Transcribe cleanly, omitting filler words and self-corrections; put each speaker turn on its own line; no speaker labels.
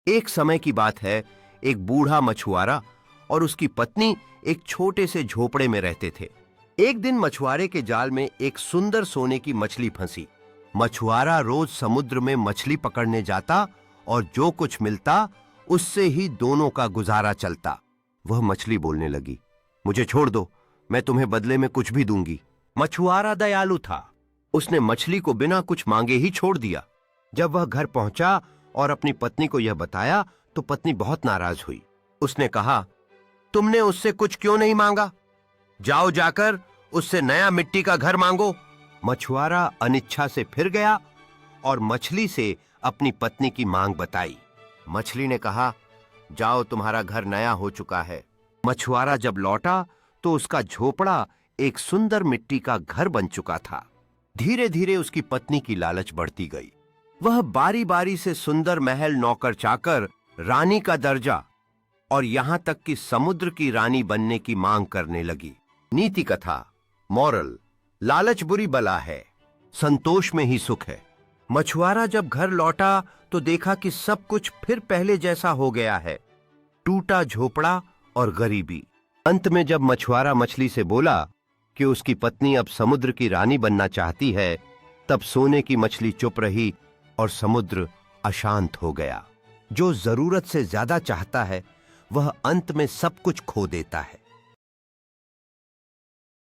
एक समय की बात है, एक बूढ़ा मछुआरा और उसकी पत्नी एक छोटे से झोपड़े में रहते थे। एक दिन मछुआरे के जाल में एक सुंदर सोने की मछली फंसी। मछुआरा रोज समुद्र में मछली पकड़ने जाता और जो कुछ मिलता उससे ही दोनों का गुजारा चलता। वह मछली बोलने लगी, मुझे छोड़ दो, मैं तुम्हें बदले में कुछ भी दूंगी। मछुआरा दयालु था, उसने मछली को बिना कुछ मांगे ही छोड़ दिया। जब वह घर पहुंचा और अपनी पत्नी को यह बताया तो पत्नी बहुत नाराज हुई। उसने कहा, तुमने उससे कुछ क्यों नहीं मांगा? जाओ जाकर उससे नया मिट्टी का घर मांगो। मछुआरा अनिच्छा से फिर गया और मछली से अपनी पत्नी की मांग बताई। मछली ने कहा, जाओ, तुम्हारा घर नया हो चुका है। मछुआरा जब लौटा तो उसका झोपड़ा एक सुंदर मिट्टी का घर बन चुका था। धीरे धीरे उसकी पत्नी की लालच बढ़ती गई। वह बारी बारी से सुंदर महल, नौकर चाकर, रानी का दर्जा और यहां तक कि समुद्र की रानी बनने की मांग करने लगी। नीति कथा, मॉरल, लालच बुरी बला है, संतोष में ही सुख है। मछुआरा जब घर लौटा तो देखा कि सब कुछ फिर पहले जैसा हो गया है, टूटा झोपड़ा और गरीबी। अंत में जब मछुआरा मछली से बोला कि उसकी पत्नी अब समुद्र की रानी बनना चाहती है, तब सोने की मछली चुप रही और समुद्र अशांत हो गया। जो जरूरत से ज्यादा चाहता है वह अंत में सब कुछ खो देता है।